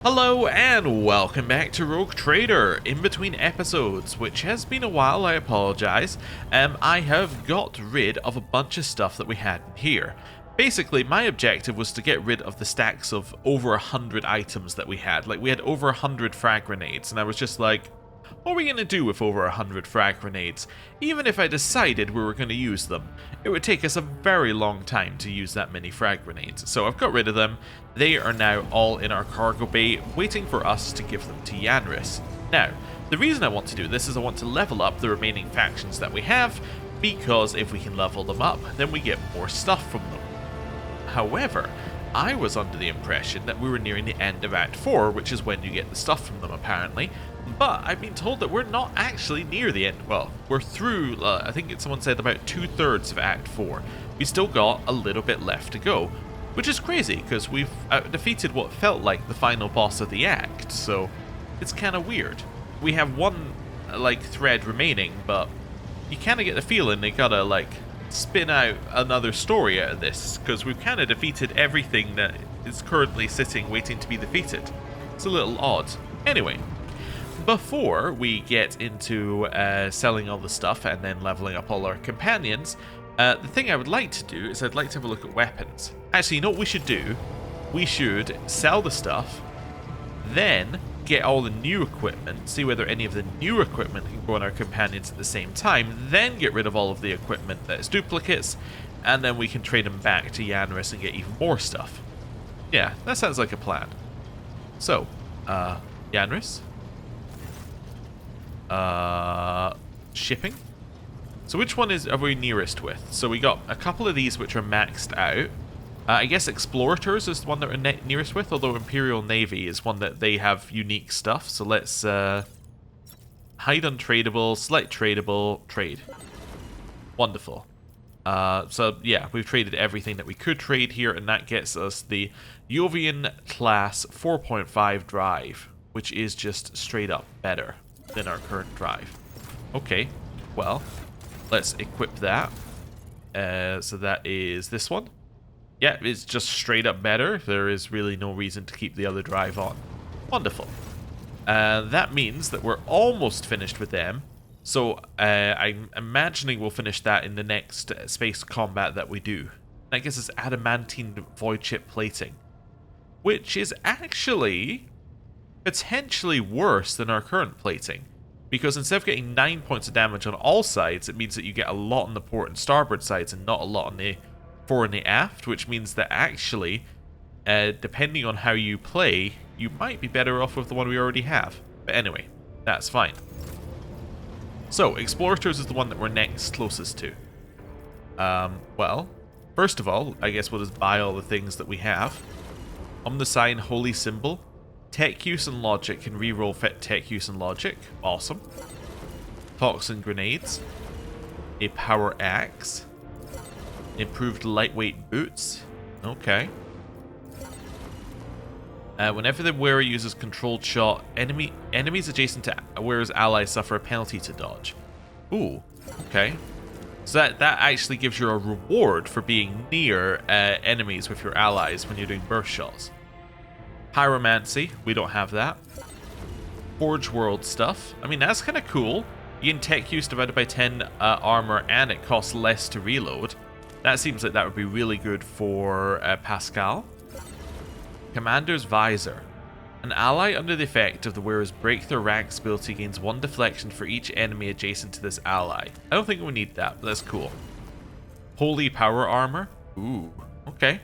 Hello and welcome back to Rogue Trader. In between episodes, which has been a while, I apologise, I have got rid of a bunch of stuff that we had in here. Basically, my objective was to get rid of the stacks of over 100 items that we had. Like, we had over 100 frag grenades, and I was just like, what are we going to do with over 100 frag grenades? Even if I decided we were going to use them, it would take us a very long time to use that many frag grenades. So I've got rid of them. They are now all in our cargo bay, waiting for us to give them to Yanris. Now, the reason I want to do this is I want to level up the remaining factions that we have, because if we can level them up, then we get more stuff from them. However, I was under the impression that we were nearing the end of Act 4, which is when you get the stuff from them apparently, but I've been told that we're not actually near the end. Well, we're through, I think someone said about 2/3 of Act 4. We still got a little bit left to go, which is crazy because we've defeated what felt like the final boss of the act, so it's kind of weird. We have one, thread remaining, but you kind of get the feeling they gotta, spin out another story out of this, because we've kind of defeated everything that is currently sitting waiting to be defeated. It's a little odd. Anyway, before we get into selling all the stuff and then leveling up all our companions, the thing I would like to do is I'd like to have a look at weapons. Actually, you know what we should do? We should sell the stuff, then get all the new equipment, see whether any of the new equipment can go on our companions at the same time, then get rid of all of the equipment that is duplicates, and then we can trade them back to Yanris and get even more stuff. Yeah, that sounds like a plan. So, Yanris? Shipping? So which one are we nearest with? So we got a couple of these which are maxed out. I guess Explorators is the one that we're nearest with, although Imperial Navy is one that they have unique stuff. So let's hide untradeable, select tradable, trade. Wonderful. So yeah, we've traded everything that we could trade here, and that gets us the Jovian class 4.5 drive, which is just straight up better than our current drive. Okay, well, let's equip that. So that is this one. Yeah, it's just straight up better. There is really no reason to keep the other drive on. Wonderful. That means that we're almost finished with them. So I'm imagining we'll finish that in the next space combat that we do. That gives us adamantine voidship plating, which is actually potentially worse than our current plating. Because instead of getting 9 points of damage on all sides, it means that you get a lot on the port and starboard sides and not a lot on the fore and the aft, which means that actually, depending on how you play, you might be better off with the one we already have. But anyway, that's fine. So, Explorators is the one that we're next closest to. Well, first of all, I guess we'll just buy all the things that we have. Omnisign Holy Symbol. Tech use and logic can reroll fit tech use and logic. Awesome. Toxin grenades. A power axe. Improved lightweight boots. Okay. Whenever the wearer uses controlled shot, enemies adjacent to wearer's allies suffer a penalty to dodge. Ooh, okay. So that actually gives you a reward for being near enemies with your allies when you're doing burst shots. Pyromancy, we don't have that. Forge World stuff. I mean, that's kind of cool. You gain tech use divided by 10 armor, and it costs less to reload. That seems like that would be really good for Pascal. Commander's Visor. An ally under the effect of the wearer's breakthrough rank ability gains 1 deflection for each enemy adjacent to this ally. I don't think we need that, but that's cool. Holy Power Armor. Ooh, okay.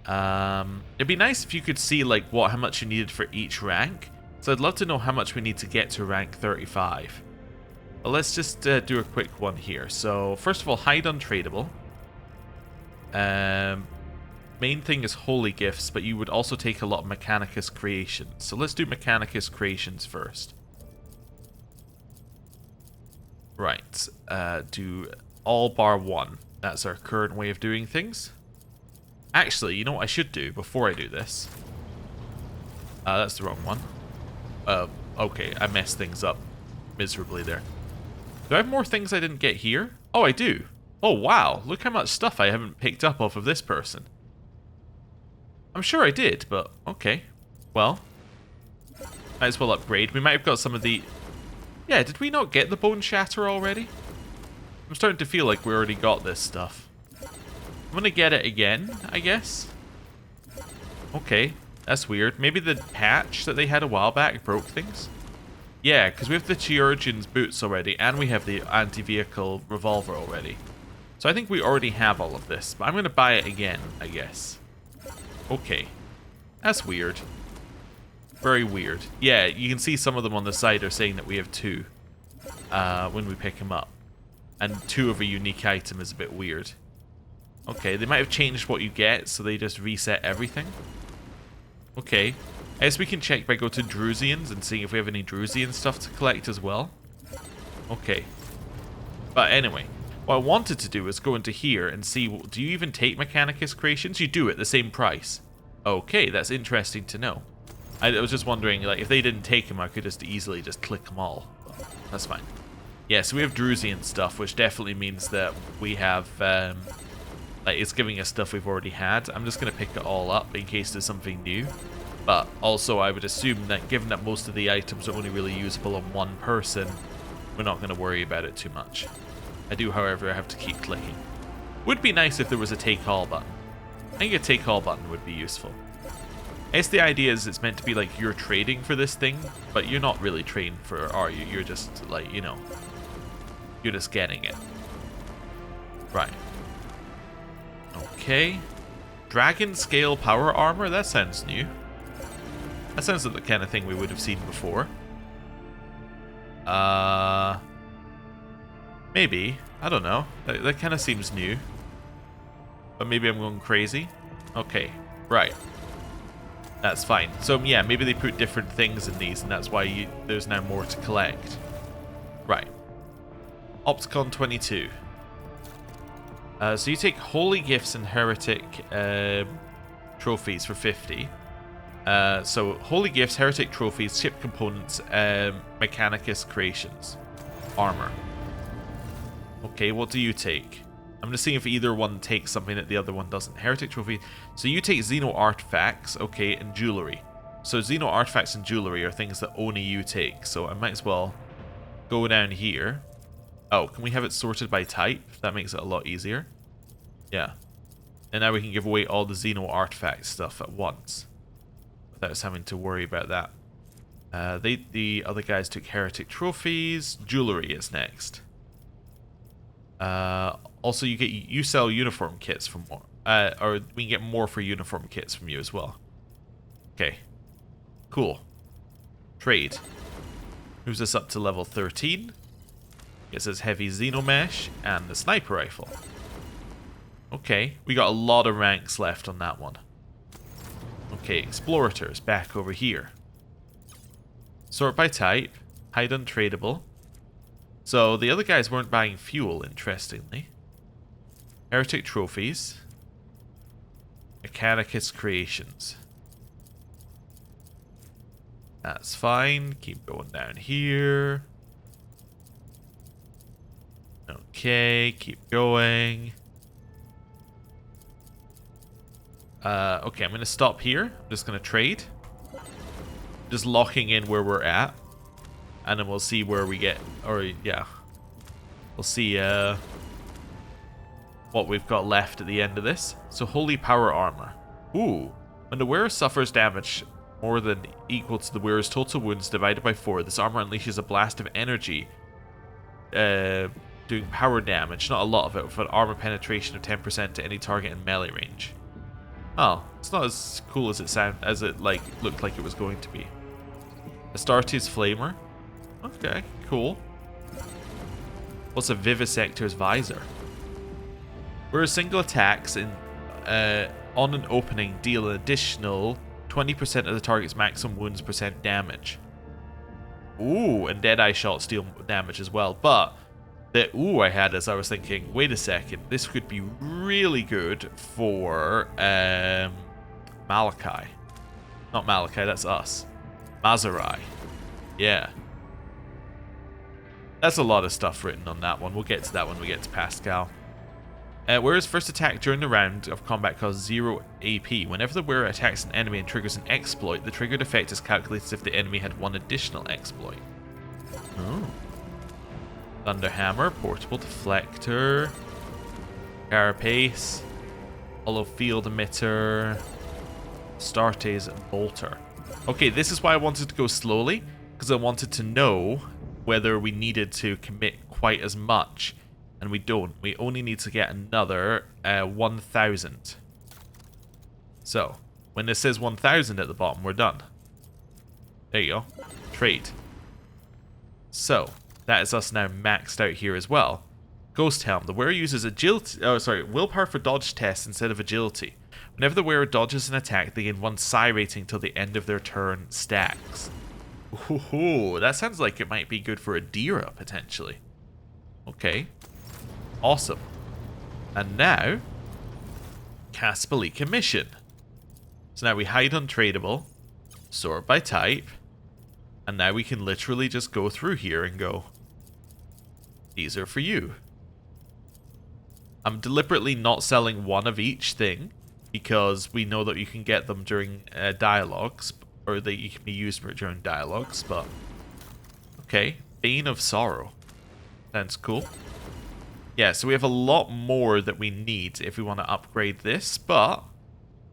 It'd be nice if you could see how much you needed for each rank. So I'd love to know how much we need to get to rank 35. But let's just do a quick one here. So first of all, hide untradeable. Main thing is holy gifts, but you would also take a lot of Mechanicus creations. So let's do Mechanicus creations first. Right, do all bar 1. That's our current way of doing things. Actually, you know what I should do before I do this? That's the wrong one. Okay, I messed things up miserably there. Do I have more things I didn't get here? Oh, I do. Oh, wow. Look how much stuff I haven't picked up off of this person. I'm sure I did, but okay. Well, Might as well upgrade. We might have got some of the... Yeah, did we not get the Bone Shatter already? I'm starting to feel like we already got this stuff. I'm gonna get it again, I guess. Okay, that's weird. Maybe the patch that they had a while back broke things? Yeah, because we have the Chirurgeon's boots already, and we have the anti-vehicle revolver already. So I think we already have all of this, but I'm gonna buy it again, I guess. Okay. That's weird. Very weird. Yeah, you can see some of them on the side are saying that we have 2 when we pick them up. And 2 of a unique item is a bit weird. Okay, they might have changed what you get, so they just reset everything. Okay. I guess we can check by go to Drusians and seeing if we have any Drusian stuff to collect as well. Okay. But anyway, what I wanted to do is go into here and see, do you even take Mechanicus creations? You do at the same price. Okay, that's interesting to know. I was just wondering, like, if they didn't take them, I could just easily just click them all. But that's fine. Yeah, so we have Drusian stuff, which definitely means that we have, like, it's giving us stuff we've already had. I'm just going to pick it all up in case there's something new. But also, I would assume that given that most of the items are only really usable on one person, we're not going to worry about it too much. I do, however, have to keep clicking. Would be nice if there was a take all button. I think a take all button would be useful. I guess the idea is it's meant to be like you're trading for this thing, but you're not really trading for it, are you? You're just like, you know, you're just getting it. Right. Okay. Dragon scale power armor? That sounds new. That sounds like the kind of thing we would have seen before. Maybe. I don't know. That kind of seems new. But maybe I'm going crazy. Okay. Right. That's fine. So yeah, maybe they put different things in these, and that's why there's now more to collect. Right. Opticon 22. So you take Holy Gifts and Heretic Trophies for 50. So Holy Gifts, Heretic Trophies, Ship Components, Mechanicus Creations. Armor. Okay, what do you take? I'm just seeing if either one takes something that the other one doesn't. Heretic Trophy. So you take Xeno Artifacts, okay, and Jewelry. So Xeno Artifacts and Jewelry are things that only you take. So I might as well go down here. Oh, can we have it sorted by type? That makes it a lot easier. Yeah. And now we can give away all the Xeno Artifact stuff at once, without us having to worry about that. The other guys took Heretic Trophies. Jewelry is next. Also, you sell uniform kits for more, or we can get more for uniform kits from you as well. Okay, cool. Trade moves us up to level 13. Gets us heavy Xenomesh and the sniper rifle. Okay, we got a lot of ranks left on that one. Okay, Explorators back over here. Sort by type, hide untradable. So the other guys weren't buying fuel, interestingly. Heretic Trophies. Mechanicus Creations. That's fine. Keep going down here. Okay, keep going. Okay, I'm going to stop here. I'm just going to trade. Just locking in where we're at. And then we'll see where we get, or yeah, we'll see what we've got left at the end of this. So Holy Power Armor. Ooh, when the wearer suffers damage more than equal to the wearer's total wounds divided by 4, this armor unleashes a blast of energy, doing power damage, not a lot of it, with an armor penetration of 10% to any target in melee range. Oh, it's not as cool as it like looked like it was going to be. Astartes Flamer. Okay, cool. What's a Vivisector's Visor? Where single attacks on an opening deal an additional 20% of the target's maximum wounds percent damage. Ooh, and Deadeye shots deal damage as well. But the ooh I had as I was thinking, wait a second, this could be really good for Malachi. Not Malachi, that's us. Mazurai. Yeah. That's a lot of stuff written on that one. We'll get to that when we get to Pascal. Wearer's first attack during the round of combat costs 0 AP. Whenever the wearer attacks an enemy and triggers an exploit, the triggered effect is calculated as if the enemy had one additional exploit. Oh. Thunderhammer, portable deflector, carapace, hollow field emitter, Astartes bolter. Okay, this is why I wanted to go slowly, because I wanted to know whether we needed to commit quite as much. And we don't. We only need to get another 1,000. So, when this says 1,000 at the bottom, we're done. There you go. Trade. So, that is us now maxed out here as well. Ghost Helm. The wearer uses willpower for dodge tests instead of agility. Whenever the wearer dodges an attack, they gain 1 psi rating till the end of their turn stacks. Ooh, that sounds like it might be good for Adira, potentially. Okay. Awesome. And now, Caspellica mission. So now we hide untradeable, sort by type, and now we can literally just go through here and go, these are for you. I'm deliberately not selling one of each thing, because we know that you can get them during dialogues, or that you can be used during dialogues, but okay. Bane of Sorrow. Sounds cool. Yeah, so we have a lot more that we need if we want to upgrade this, but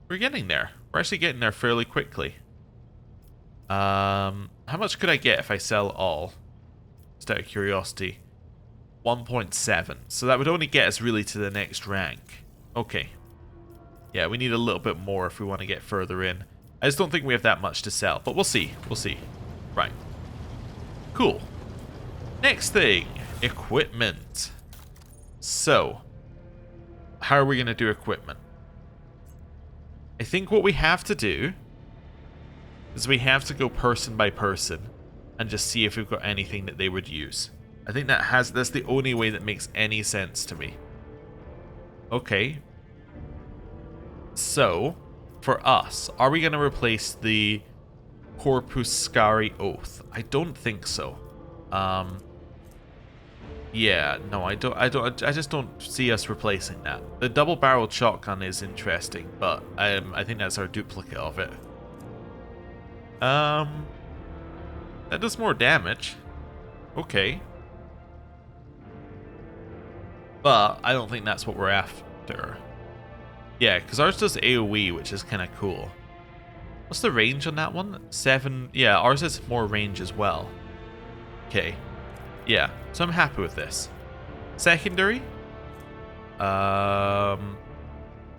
we're getting there. We're actually getting there fairly quickly. How much could I get if I sell all? Just out of curiosity. 1.7. So that would only get us really to the next rank. Okay. Yeah, we need a little bit more if we want to get further in. I just don't think we have that much to sell, but we'll see. We'll see. Right. Cool. Next thing. Equipment. So, how are we going to do equipment? I think what we have to do is we have to go person by person and just see if we've got anything that they would use. I think that's the only way that makes any sense to me. Okay. So, for us, are we going to replace the Corpus Scari Oath? I don't think so. Yeah, no, I just don't see us replacing that. The double-barreled shotgun is interesting, but I think that's our duplicate of it. That does more damage. Okay. But I don't think that's what we're after. Yeah, because ours does AoE, which is kind of cool. What's the range on that one? 7. Yeah, ours has more range as well. Okay. Yeah, so I'm happy with this. Secondary.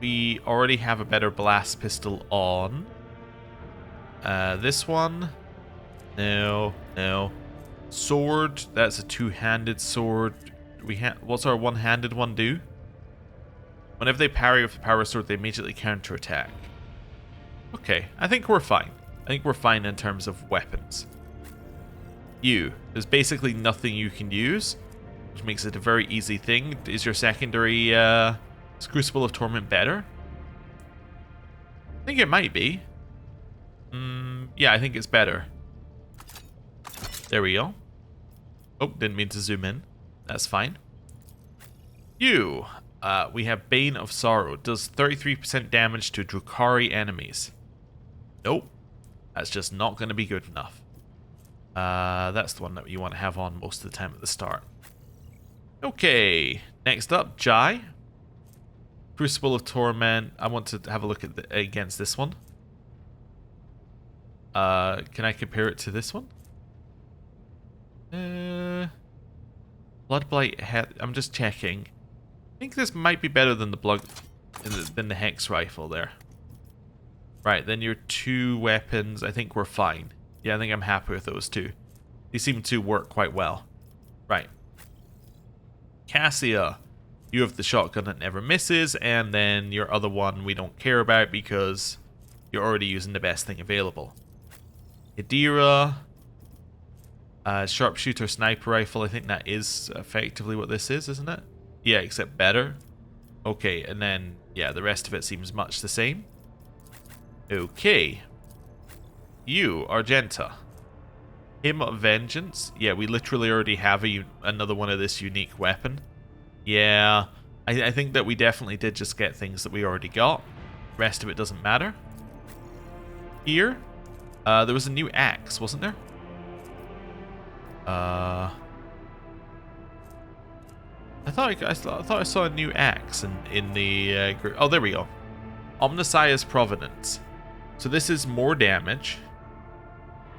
We already have a better blast pistol on. This one. No. Sword. That's a two-handed sword. What's our one-handed one do? Whenever they parry with the power sword, they immediately counterattack. Okay, I think we're fine. I think we're fine in terms of weapons. There's basically nothing you can use, which makes it a very easy thing. Is your secondary Crucible of Torment better? I think it might be. Yeah, I think it's better. There we go. Oh, didn't mean to zoom in. That's fine. We have Bane of Sorrow. Does 33% damage to Drukhari enemies. Nope. That's just not going to be good enough. That's the one that you want to have on most of the time at the start. Okay. Next up, Jai. Crucible of Torment. I want to have a look at against this one. Can I compare it to this one? Bloodblight head. I'm just checking. I think this might be better than the Hex Rifle there. Right, then your two weapons, I think we're fine. Yeah, I think I'm happy with those two. They seem to work quite well. Right. Cassia, you have the shotgun that never misses, and then your other one we don't care about because you're already using the best thing available. Adira, sharpshooter sniper rifle, I think that is effectively what this is, isn't it? Yeah, except better. Okay, and then, yeah, the rest of it seems much the same. Okay. You, Argenta. Hymn of Vengeance. Yeah, we literally already have another one of this unique weapon. Yeah, I think that we definitely did just get things that we already got. Rest of it doesn't matter. Here, there was a new axe, wasn't there? I thought I saw a new axe in the group. Oh, there we go. Omnissiah's Provenance. So this is more damage.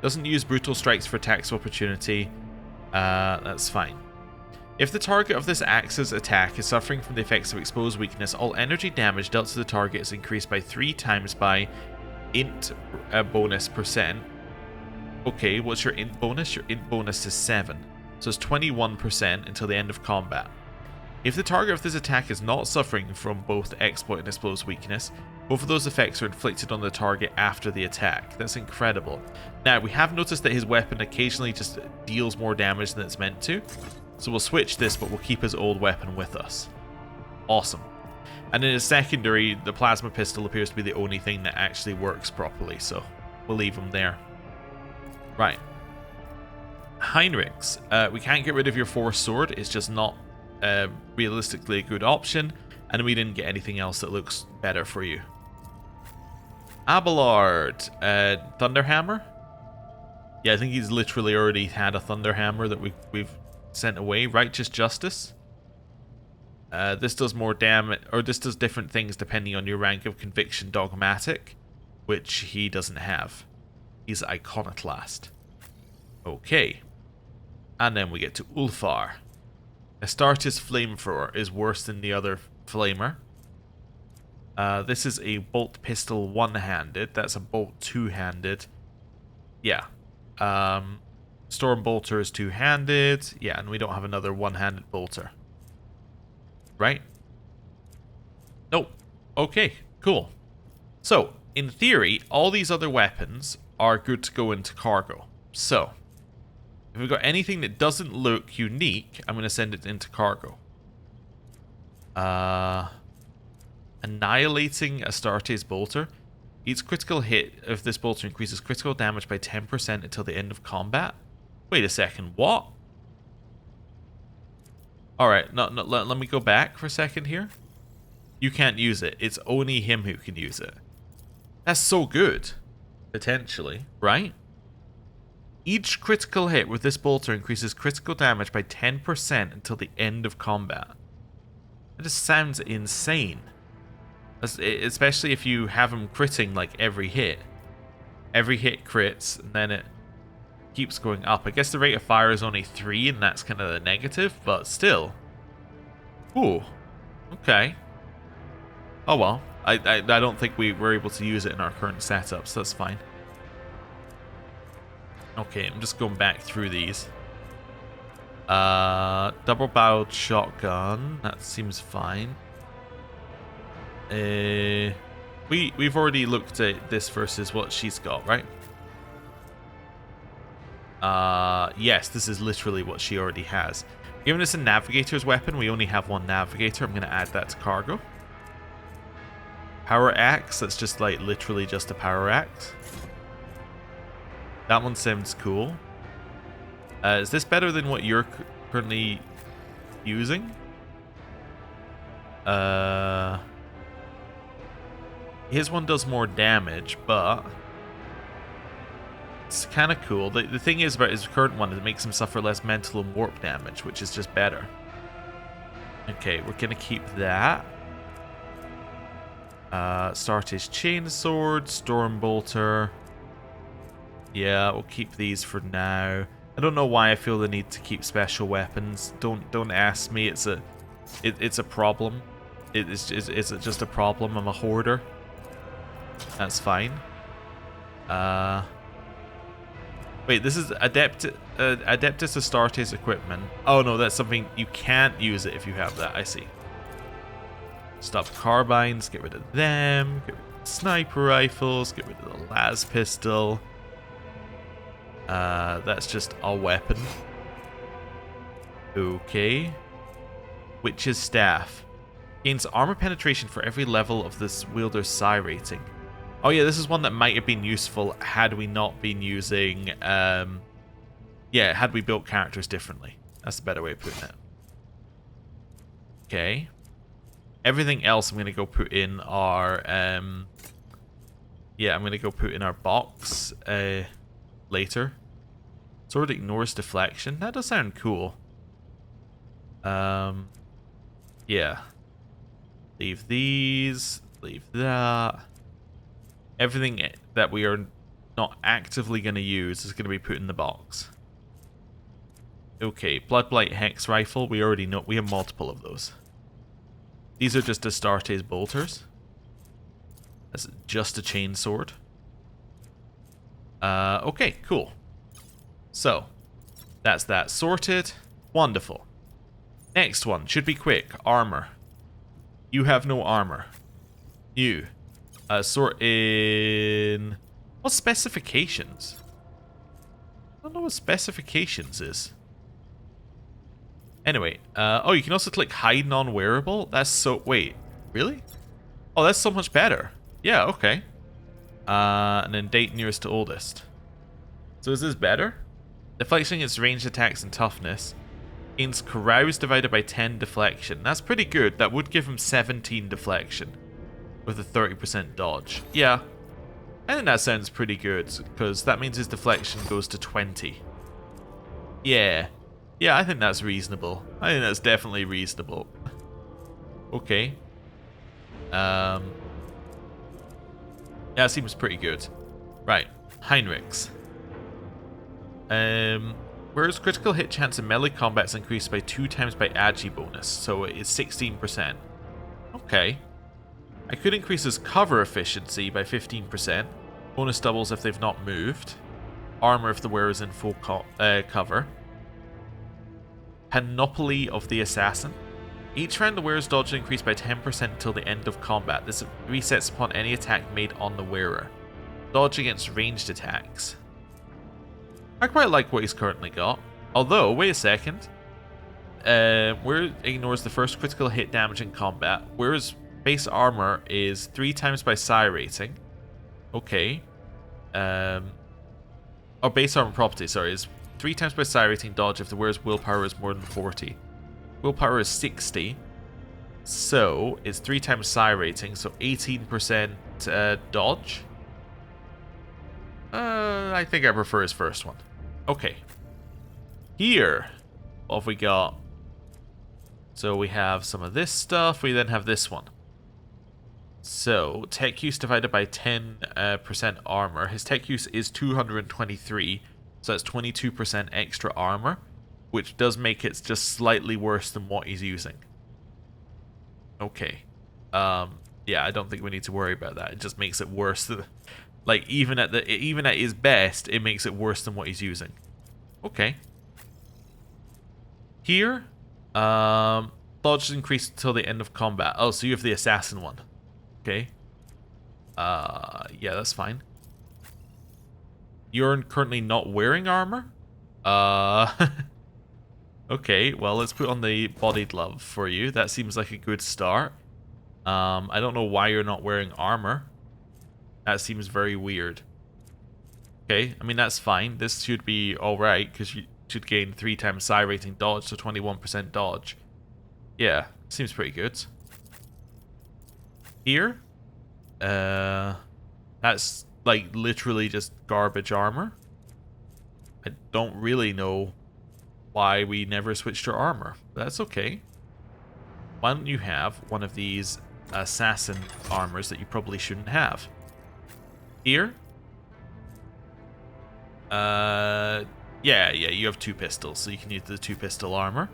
Doesn't use brutal strikes for attacks of opportunity. That's fine. If the target of this axe's attack is suffering from the effects of exposed weakness, all energy damage dealt to the target is increased by 3 times by int bonus %. Okay, what's your int bonus? Your int bonus is 7. So it's 21% until the end of combat. If the target of this attack is not suffering from both exploit and exposed weakness, both of those effects are inflicted on the target after the attack. That's incredible. Now, we have noticed that his weapon occasionally just deals more damage than it's meant to. So we'll switch this, but we'll keep his old weapon with us. Awesome. And in his secondary, the plasma pistol appears to be the only thing that actually works properly, so we'll leave him there. Right. Heinrichs. We can't get rid of your force sword. It's just not realistically a good option, and we didn't get anything else that looks better for you. Abelard. Thunderhammer? Yeah, I think he's literally already had a Thunderhammer that we've sent away. Righteous Justice. This does more damage, or this does different things depending on your rank of conviction. Dogmatic, which he doesn't have. He's Iconoclast. Okay. And then we get to Ulfar. Astartes Flamethrower is worse than the other Flamer. This is a bolt pistol one-handed. That's a bolt two-handed. Yeah. Storm Bolter is two-handed. Yeah, and we don't have another one-handed bolter. Right? Nope. Okay, cool. So, in theory, all these other weapons are good to go into cargo. So, if we've got anything that doesn't look unique, I'm going to send it into cargo. Annihilating Astartes Bolter. Each critical hit of this bolter increases critical damage by 10% until the end of combat. Wait a second, what? Alright, let me go back for a second here. You can't use it. It's only him who can use it. That's so good. Potentially, right? Each critical hit with this bolter increases critical damage by 10% until the end of combat. That just sounds insane. Especially if you have him critting like every hit. Every hit crits, and then it keeps going up. I guess the rate of fire is only 3, and that's kind of the negative, but still. Ooh. Okay. Oh well. I don't think we were able to use it in our current setup, so that's fine. Okay, I'm just going back through these. Double-barreled shotgun. That seems fine. We've already looked at this versus what she's got, right? Yes, this is literally what she already has. Given us a navigator's weapon, we only have one navigator. I'm going to add that to cargo. Power axe, that's just like literally just a power axe. That one sounds cool. Is this better than what you're currently using? His one does more damage, but it's kind of cool. The thing is about his current one is it makes him suffer less mental and warp damage, which is just better. Okay, we're going to keep that. Astartes Chainsword, Stormbolter. Yeah, we'll keep these for now. I don't know why I feel the need to keep special weapons. Don't ask me. It's a problem. It's just a problem. I'm a hoarder. That's fine. Wait, this is Adeptus Astartes equipment. Oh no, that's something you can't use it if you have that. I see. Stop carbines. Get rid of them. Get rid of the sniper rifles. Get rid of the las pistol. That's just a weapon. Okay. Witch's Staff. Gains armor penetration for every level of this wielder's psi rating. Oh yeah, this is one that might have been useful had we not been using... yeah, had we built characters differently. That's a better way of putting it. Okay. Everything else I'm going to go put in our... yeah, I'm going to go put in our box later. Sword ignores deflection. That does sound cool. Yeah. Leave these. Leave that. Everything that we are not actively going to use is going to be put in the box. Okay, Bloodblight Hex Rifle. We already know. We have multiple of those. These are just Astartes bolters. That's just a chainsword. Okay, cool. So, that's that sorted. Wonderful. Next one, should be quick. Armor. You have no armor. You. Sort in... What specifications? I don't know what specifications is. Anyway, oh, you can also click hide non-wearable? That's so... Wait, really? Oh, that's so much better. Yeah, okay. And then date nearest to oldest. So is this better? Deflection against ranged attacks and toughness. Gains carouse divided by 10 deflection. That's pretty good. That would give him 17 deflection. With a 30% dodge. Yeah. I think that sounds pretty good. Because that means his deflection goes to 20. Yeah. Yeah, I think that's reasonable. I think that's definitely reasonable. Okay. Yeah, it seems pretty good. Right. Heinrichs. Whereas critical hit chance in melee combat is increased by 2 times by agi bonus, so it's 16%. Okay. I could increase his cover efficiency by 15%. Bonus doubles if they've not moved. Armor if the wearer is in full cover. Panoply of the Assassin. Each round the wearer's dodge increased by 10% until the end of combat. This resets upon any attack made on the wearer. Dodge against ranged attacks. I quite like what he's currently got. Although, wait a second. Wearer ignores the first critical hit damage in combat. Wearer's base armor is 3 times by psi rating. Okay. Or base armor property, sorry, is 3 times by psi rating dodge if the wearer's willpower is more than 40. Willpower is 60. So, it's 3 times psi rating, so 18% dodge. I think I prefer his first one. Okay. Here, what have we got? So we have some of this stuff. We then have this one. So, tech use divided by 10% armor. His tech use is 223. So that's 22% extra armor. Which does make it just slightly worse than what he's using. Okay. Yeah, I don't think we need to worry about that. It just makes it worse. Like, even at his best, it makes it worse than what he's using. Okay. Here, dodge is increased until the end of combat. Oh, so you have the assassin one. Okay. Yeah, that's fine. You're currently not wearing armor? Okay, well, let's put on the body glove for you. That seems like a good start. I don't know why you're not wearing armor. That seems very weird. Okay, I mean, that's fine. This should be alright, because you should gain 3 times psi rating dodge, so 21% dodge. Yeah, seems pretty good. Here, that's, like, literally just garbage armor. I don't really know why we never switched to armor, but that's okay. Why don't you have one of these assassin armors that you probably shouldn't have? Here. Yeah, you have 2 pistols, so you can use the 2 pistol armor.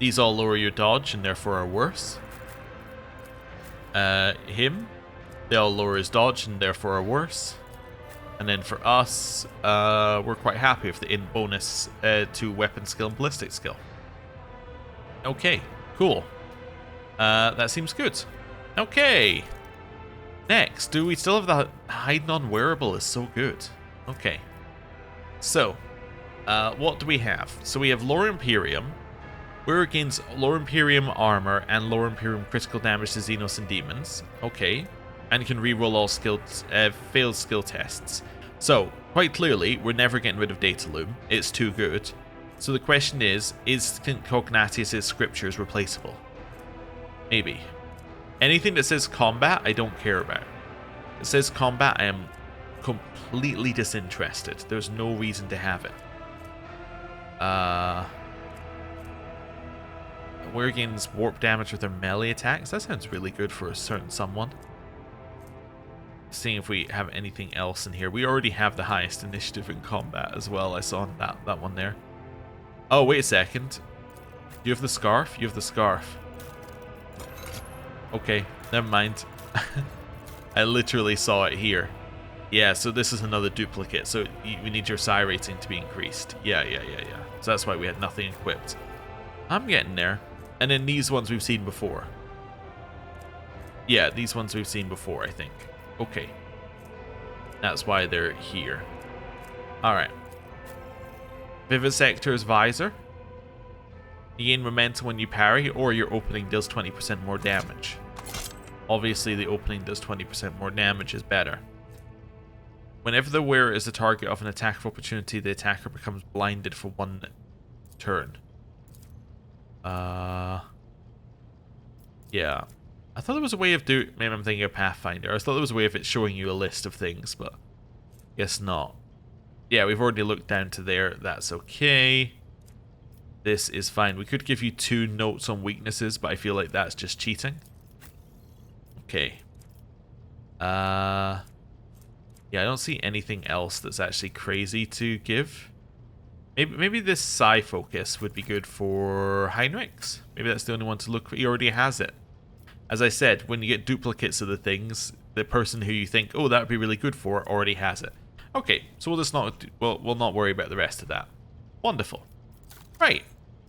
These all lower your dodge and therefore are worse. Him, they all lower his dodge and therefore are worse. And then for us, we're quite happy with the in bonus to weapon skill and ballistic skill. Okay, cool. That seems good. Okay. Next, do we still have the hide non-wearable is so good. Okay. So, what do we have? So we have Lore Imperium. We're against Lore Imperium armor and Lore Imperium critical damage to Xenos and demons. Okay. And can reroll all failed skill tests. So, quite clearly, we're never getting rid of Data Loom. It's too good. So the question is Cognatius' scriptures replaceable? Maybe. Anything that says combat, I don't care about. It says combat, I am completely disinterested. There's no reason to have it. Warrior gains warp damage with their melee attacks. That sounds really good for a certain someone. Seeing if we have anything else in here. We already have the highest initiative in combat as well. I saw that one there. Oh, wait a second. You have the scarf? You have the scarf. Okay, never mind. I literally saw it here. Yeah, so this is another duplicate. So we need your psi rating to be increased. Yeah. So that's why we had nothing equipped. I'm getting there. And then these ones we've seen before. Yeah, these ones we've seen before, I think. Okay. That's why they're here. Alright. Vivisector's Visor. You gain momentum when you parry, or your opening deals 20% more damage. Obviously, the opening does 20% more damage is better. Whenever the wearer is the target of an attack of opportunity, the attacker becomes blinded for 1 turn. Yeah. I thought there was a way of doing... Maybe I'm thinking of Pathfinder. I thought there was a way of it showing you a list of things, but guess not. Yeah, we've already looked down to there. That's okay. This is fine. We could give you 2 notes on weaknesses, but I feel like that's just cheating. Okay. Yeah, I don't see anything else that's actually crazy to give. Maybe this psi focus would be good for Heinrichs. Maybe that's the only one to look for. He already has it. As I said, when you get duplicates of the things, the person who you think, oh, that would be really good for, already has it. Okay, so we'll just not we'll not worry about the rest of that. Wonderful. Right.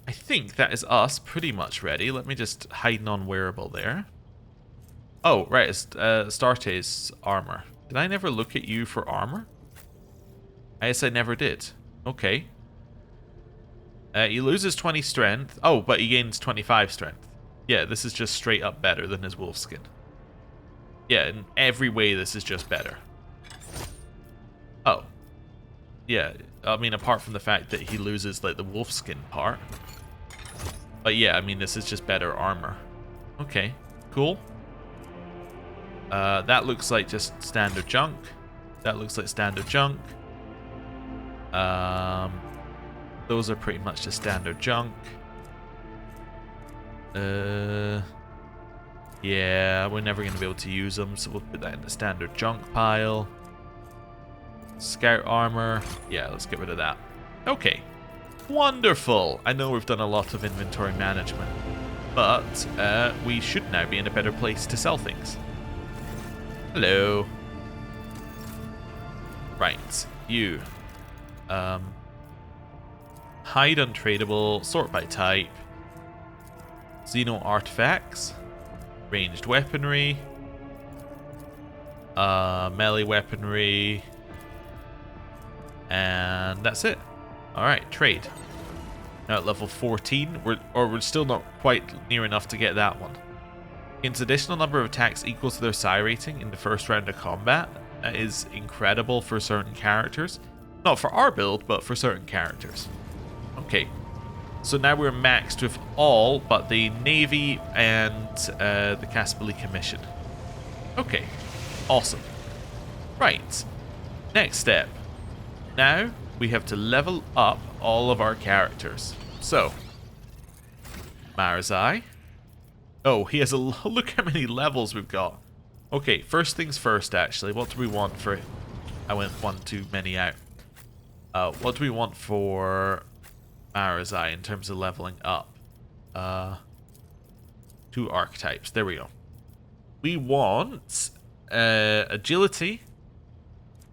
I think that is us pretty much ready. Let me just hide non-wearable there. Oh, right, it's Astarte's armor. Did I never look at you for armor? I guess I never did. Okay. He loses 20 strength. Oh, but he gains 25 strength. Yeah, this is just straight up better than his wolfskin. Yeah, in every way this is just better. Oh. Yeah, I mean, apart from the fact that he loses, like, the wolfskin part. But yeah, I mean, this is just better armor. Okay, cool. That looks like just standard junk. That looks like standard junk. Those are pretty much just standard junk. Yeah, we're never going to be able to use them, so we'll put that in the standard junk pile. Scout armor. Yeah, let's get rid of that. Okay. Wonderful. I know we've done a lot of inventory management, but we should now be in a better place to sell things. Hello. Right, you. Hide untradeable, sort by type. Xeno artifacts. Ranged weaponry. Melee weaponry. And that's it. Alright, trade. Now at level 14, we're still not quite near enough to get that one. Gains additional number of attacks equal to their psi rating in the first round of combat. That is incredible for certain characters. Not for our build, but for certain characters. Okay. So now we're maxed with all but the Navy and the Caspoli Commission. Okay. Awesome. Right. Next step. Now we have to level up all of our characters. So, Marzai. Oh, he has a look how many levels we've got. Okay, first things first, actually. What do we want for... I went one too many out. What do we want for Marazai in terms of leveling up? 2 archetypes. There we go. We want agility,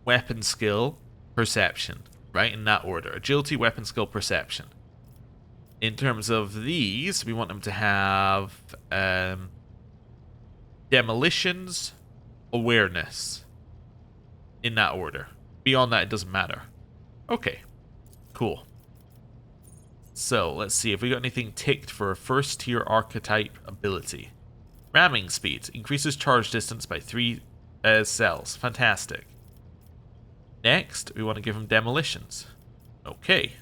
weapon skill, perception. Right, in that order. Agility, weapon skill, perception. In terms of these, we want them to have demolitions, awareness. In that order. Beyond that, it doesn't matter. Okay. Cool. So, let's see if we got anything ticked for a first tier archetype ability. Ramming speed. Increases charge distance by 3 cells. Fantastic. Next, we want to give him demolitions. Okay.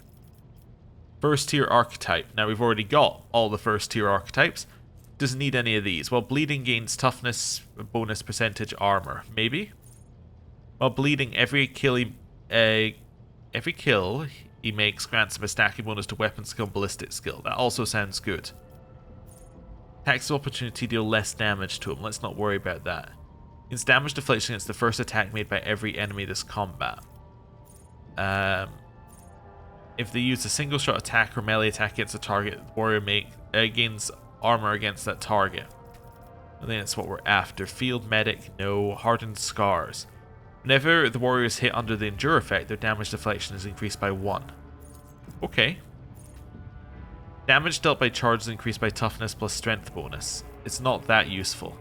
First tier archetype. Now we've already got all the first tier archetypes. doesn't need any of these. While bleeding gains toughness bonus percentage armor. Maybe? While bleeding, every kill he makes grants him a stacking bonus to weapon skill and ballistic skill. That also sounds good. Attacks of opportunity deal less damage to him. Let's not worry about that. Gains damage deflection against the first attack made by every enemy this combat. If they use a single shot attack or melee attack against a target, the warrior gains armor against that target. I think that's what we're after. Field medic, no. Hardened scars. Whenever the warrior is hit under the endure effect, their damage deflection is increased by 1. Okay. Damage dealt by charge is increased by toughness plus strength bonus. It's not that useful.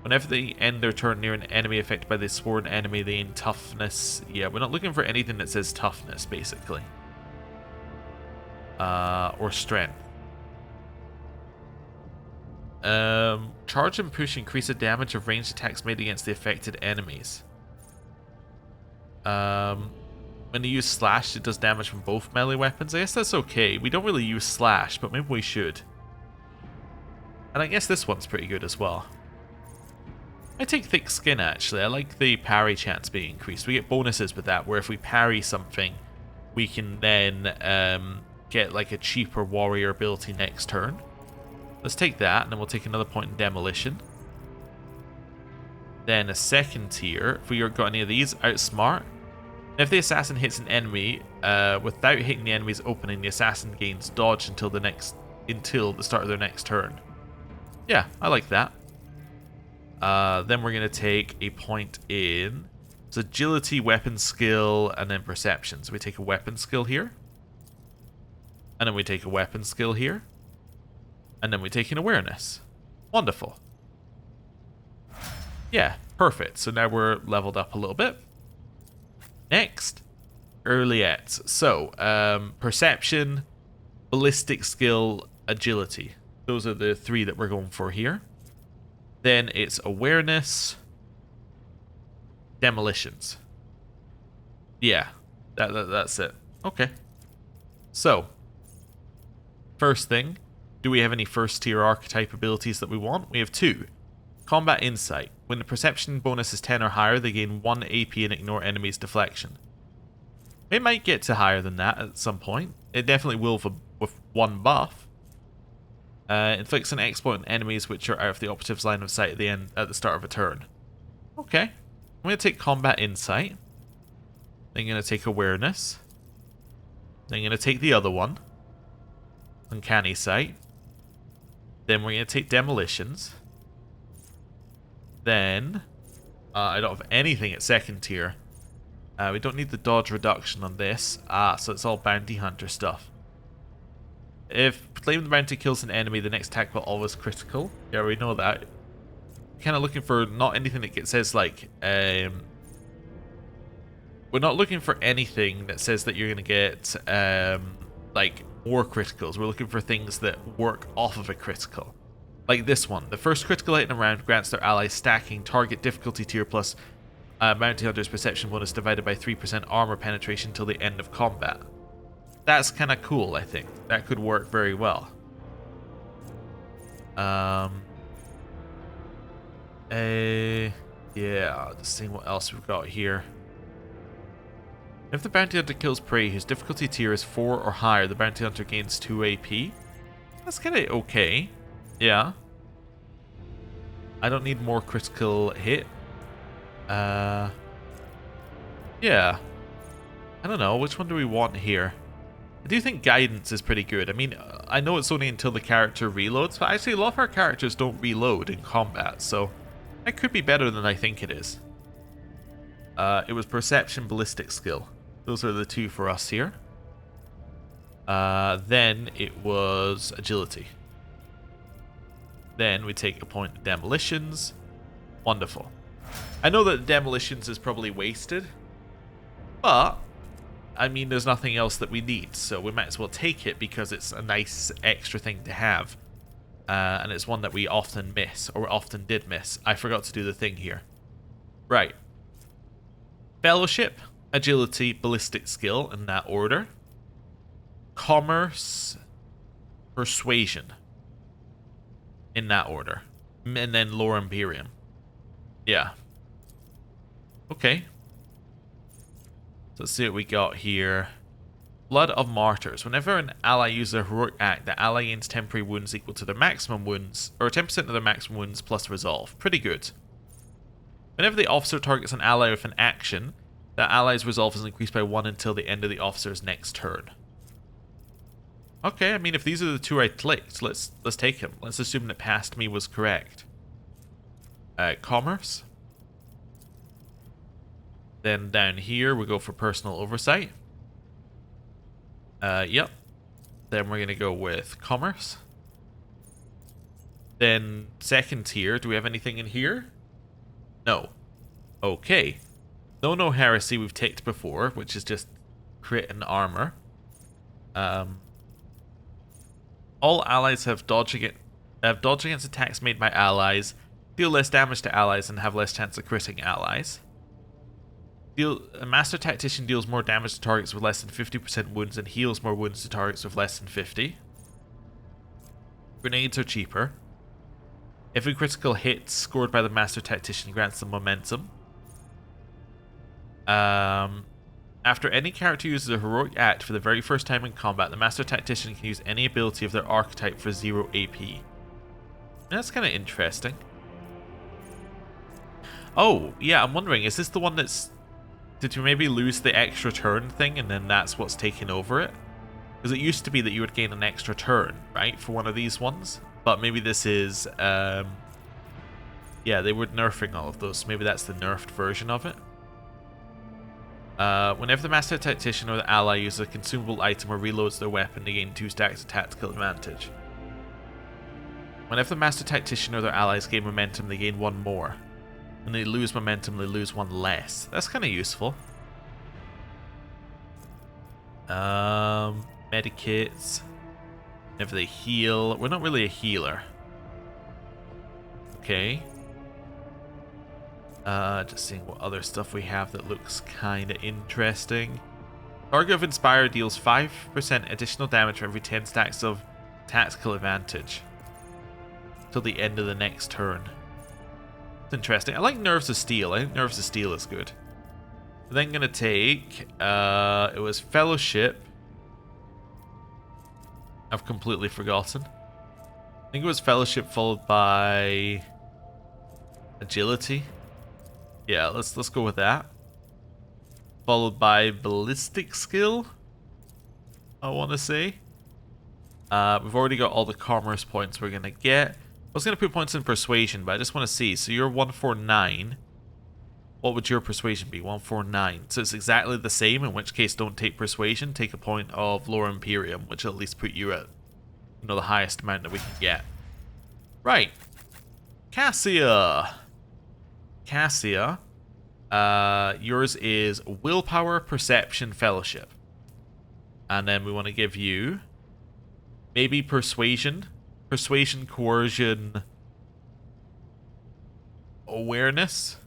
Whenever they end their turn near an enemy affected by the sworn enemy, they gain toughness. Yeah, we're not looking for anything that says toughness, basically. Or strength. Charge and push increase the damage of ranged attacks made against the affected enemies. When you use slash, it does damage from both melee weapons. I guess that's okay. We don't really use slash, but maybe we should. And I guess this one's pretty good as well. I take thick skin, actually. I like the parry chance being increased. We get bonuses with that, where if we parry something, we can then get like a cheaper warrior ability next turn. Let's take that, and then we'll take another point in demolition. Then a second tier. If we got any of these, outsmart. If the assassin hits an enemy without hitting the enemy's opening, the assassin gains dodge until the start of their next turn. Yeah, I like that. Then we're going to take a point in agility, weapon skill, and then perception. So we take a weapon skill here. And then we take a weapon skill here. And then we take an awareness. Wonderful. Yeah, perfect. So now we're leveled up a little bit. Next, earliettes. So, perception, ballistic skill, agility. Those are the 3 that we're going for here. Then it's awareness, demolitions. Yeah, that's it. Okay. So, first thing, do we have any first tier archetype abilities that we want? We have 2. Combat Insight. When the perception bonus is 10 or higher, they gain 1 AP and ignore enemies' deflection. It might get to higher than that at some point. It definitely will with 1 buff. Inflicts an exploit on enemies which are out of the operative's line of sight at the start of a turn. Okay. I'm going to take Combat Insight. Then I'm going to take Awareness. Then I'm going to take the other one. Uncanny Sight. Then we're going to take Demolitions. Then, I don't have anything at second tier. We don't need the dodge reduction on this. So it's all bounty hunter stuff. If claim the bounty kills an enemy, the next attack will always critical. Yeah, we know that. Kind of looking for not anything that says like, we're not looking for anything that says that you're going to get like more criticals. We're looking for things that work off of a critical. Like this one. The first critical hit in a round grants their allies stacking target difficulty tier plus bounty hunter's perception bonus divided by 3% armor penetration till the end of combat. That's kind of cool, I think. That could work very well. Yeah, just seeing what else we've got here. If the bounty hunter kills prey whose difficulty tier is 4 or higher, the bounty hunter gains 2 AP. That's kind of okay. Yeah. I don't need more critical hit. Yeah. I don't know. Which one do we want here? I do think guidance is pretty good. I mean, I know it's only until the character reloads, but actually a lot of our characters don't reload in combat, so that could be better than I think it is. It was perception, ballistic skill. Those are the 2 for us here. Then it was agility. Then we take a point of demolitions. Wonderful. I know that demolitions is probably wasted, but I mean, there's nothing else that we need, so we might as well take it because it's a nice extra thing to have. And it's one that we often miss, or often did miss. I forgot to do the thing here. Right. Fellowship, agility, ballistic skill, in that order. Commerce, persuasion. in that order. And then lower Imperium. Yeah. Okay. So let's see what we got here. Blood of Martyrs. Whenever an ally uses a heroic act, the ally gains temporary wounds equal to their maximum wounds, or 10% of their maximum wounds plus resolve. Pretty good. Whenever the officer targets an ally with an action, the ally's resolve is increased by 1 until the end of the officer's next turn. Okay, I mean, if these are the two I clicked, let's take them. Let's assume that past me was correct. Commerce. Then down here, we go for personal oversight. Yep. Then we're going to go with commerce. Then second tier, do we have anything in here? No. Okay. No heresy we've ticked before, which is just crit and armor. All allies have dodge against attacks made by allies, deal less damage to allies, and have less chance of critting allies. A Master Tactician deals more damage to targets with less than 50% wounds and heals more wounds to targets with less than 50. Grenades are cheaper. Every critical hit scored by the Master Tactician grants them momentum. After any character uses a heroic act for the very first time in combat, the Master Tactician can use any ability of their archetype for 0 AP. That's kind of interesting. Oh, yeah, I'm wondering, is this the one that's... Did you maybe lose the extra turn thing and then that's what's taken over it? Because it used to be that you would gain an extra turn, right, for one of these ones. But maybe this is... yeah, they were nerfing all of those, so maybe that's the nerfed version of it. Whenever the Master Tactician or the ally uses a consumable item or reloads their weapon, they gain 2 stacks of tactical advantage. Whenever the Master Tactician or their allies gain momentum, they gain 1 more. When they lose momentum, they lose 1 less. That's kind of useful. Medikits. Whenever they heal. We're not really a healer. Okay. Just seeing what other stuff we have that looks kind of interesting. Target of Inspire deals 5% additional damage for every 10 stacks of tactical advantage till the end of the next turn. It's interesting. I like Nerves of Steel. I think Nerves of Steel is good. I'm then going to take... it was Fellowship. I've completely forgotten. I think it was Fellowship followed by... Agility. Yeah, let's go with that. Followed by Ballistic Skill, I want to say. We've already got all the commerce points we're going to get. I was going to put points in Persuasion, but I just want to see. So you're 149. What would your Persuasion be? 149. So it's exactly the same, in which case don't take Persuasion. Take a point of Lower Imperium, which will at least put you at, you know, the highest amount that we can get. Right. Cassia. Cassia. Yours is Willpower, Perception, Fellowship. And then we want to give you maybe Persuasion. Persuasion, Coercion, Awareness.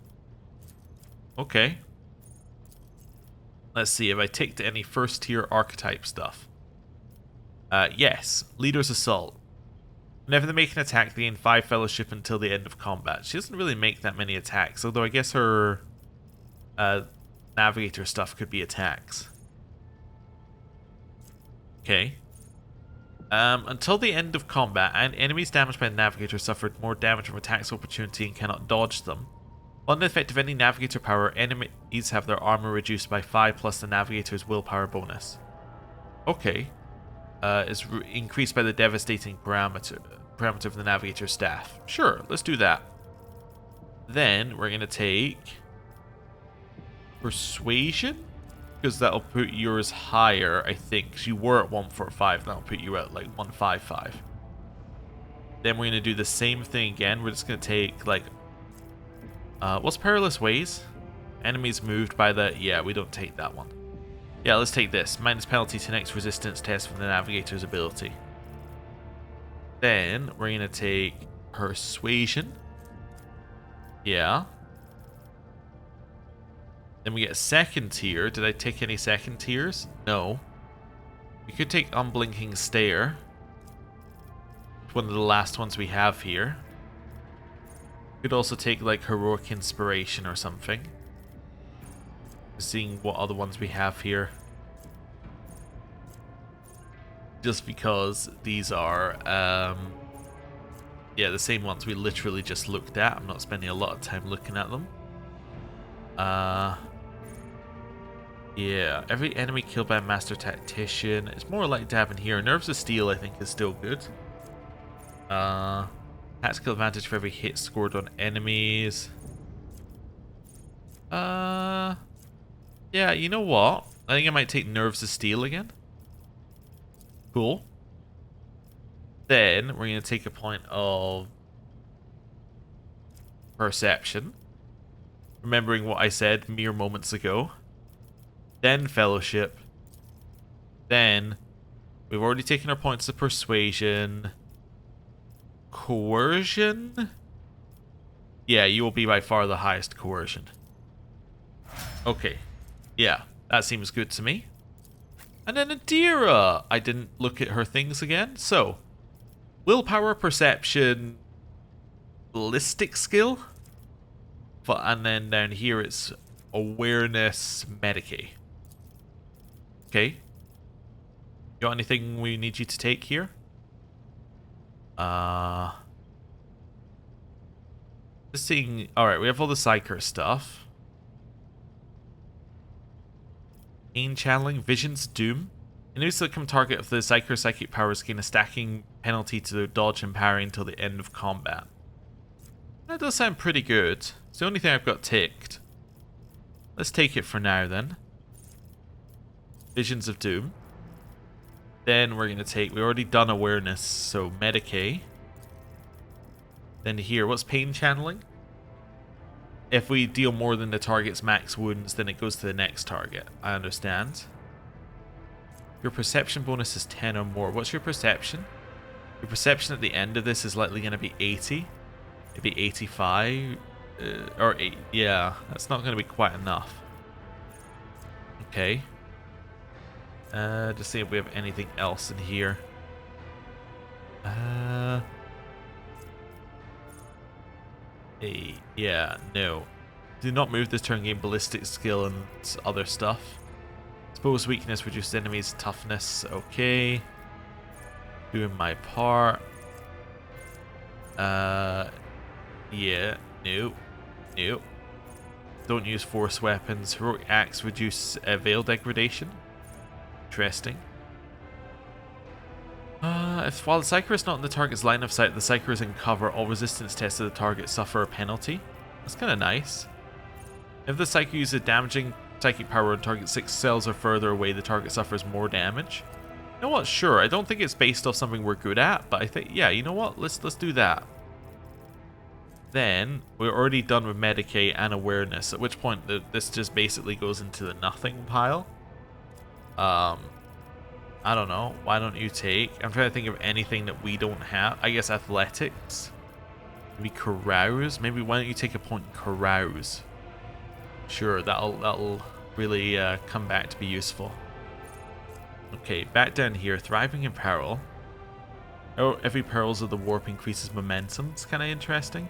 Okay. Let's see if I ticked any first tier archetype stuff. Yes. Leader's Assault. Whenever they make an attack, they gain 5 Fellowship until the end of combat. She doesn't really make that many attacks, although I guess her Navigator stuff could be attacks. Okay. Until the end of combat, and enemies damaged by the Navigator suffered more damage from attacks of opportunity and cannot dodge them. On the effect of any Navigator power, enemies have their armor reduced by 5 plus the Navigator's willpower bonus. Okay. Is increased by the devastating parameter of the Navigator's staff. Sure, let's do that. Then we're going to take Persuasion, because that'll put yours higher, I think. 'Cause you were at 145, that'll put you at like 155. Then we're going to do the same thing again. We're just going to take like... what's Perilous Ways? Enemies moved by the... Yeah, we don't take that one. Yeah, let's take this. Minus penalty to next resistance test from the Navigator's ability. Then we're going to take Persuasion. Yeah. Then we get a second tier. Did I take any second tiers? No. We could take Unblinking Stare. one of the last ones we have here. Could also take like heroic inspiration or something. Seeing what other ones we have here. Just because these are yeah, the same ones we literally just looked at. I'm not spending a lot of time looking at them. Yeah, every enemy killed by a master tactician. It's more likely to happen here. Nerves of Steel I think is still good. Tactical advantage for every hit scored on enemies. Yeah, you know what? I think I might take Nerves of Steel again. Cool. Then we're going to take a point of Perception. Remembering what I said mere moments ago. Then Fellowship. Then we've already taken our points of Persuasion. Coercion? Yeah, you will be by far the highest coercion. Okay. Yeah, that seems good to me. And then Adira! I didn't look at her things again. So, willpower, perception, ballistic skill. And then down here it's awareness, Medicae. Okay. Got anything we need you to take here? Just seeing. Alright, we have all the Psyker stuff. Pain channeling, Visions Doom. Enemies that become target of the Psyker psychic powers gain a stacking penalty to dodge and parry until the end of combat. That does sound pretty good. It's the only thing I've got ticked. Let's take it for now then. Visions of Doom. Then we're going to take, we already done awareness, so Medicae. Then here, what's pain channeling? If we deal more than the target's max wounds, then it goes to the next target. I understand. Your perception bonus is 10 or more. What's your perception? Your perception at the end of this is likely going to be 80. Maybe 85. Or 8. Yeah, that's not going to be quite enough. Okay. Just see if we have anything else in here. Yeah, no. Do not move this turn, gain ballistic skill and other stuff. Expose weakness, reduce enemies' toughness. Okay. Doing my part. Yeah, no. No. Don't use force weapons. Heroic axe, reduce veil degradation. Interesting. While the Psyker is not in the target's line of sight, the Psyker is in cover. All resistance tests of the target suffer a penalty. That's kind of nice. If the Psyker uses a damaging psychic power on target 6 cells or further away, the target suffers more damage. You know what? Sure. I don't think it's based off something we're good at, but I think, yeah, you know what? Let's do that. Then we're already done with Medicae and awareness, at which point this just basically goes into the nothing pile. I don't know. Why don't you take? I'm trying to think of anything that we don't have. I guess athletics. Maybe carouse. Maybe why don't you take a point in carouse? Sure, that'll really come back to be useful. Okay, back down here. Thriving in peril. Oh, every perils of the warp increases momentum. It's kind of interesting.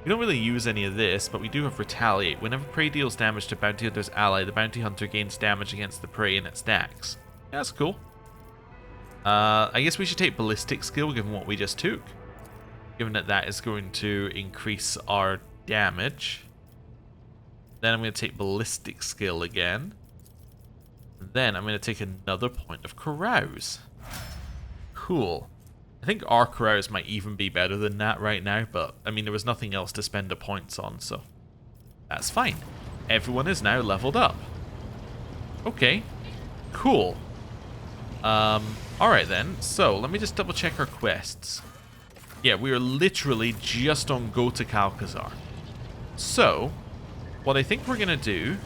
We don't really use any of this, but we do have retaliate. Whenever prey deals damage to bounty hunter's ally, the bounty hunter gains damage against the prey and it stacks. Yeah, that's cool. I guess we should take ballistic skill given what we just took. Given that that is going to increase our damage. Then I'm going to take ballistic skill again. And then I'm going to take another point of carouse. Cool. I think our carouse might even be better than that right now, but I mean there was nothing else to spend the points on, so that's fine. Everyone is now leveled up. Okay. Cool. Alright then, so let me just double check our quests. Yeah, we are literally just on go to Calcazar. So, what I think we're going to do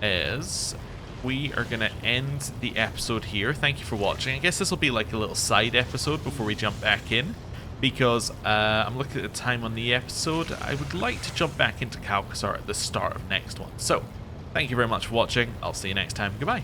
is we are going to end the episode here. Thank you for watching. I guess this will be like a little side episode before we jump back in, because I'm looking at the time on the episode. I would like to jump back into Calcazar at the start of next one. So, thank you very much for watching. I'll see you next time. Goodbye.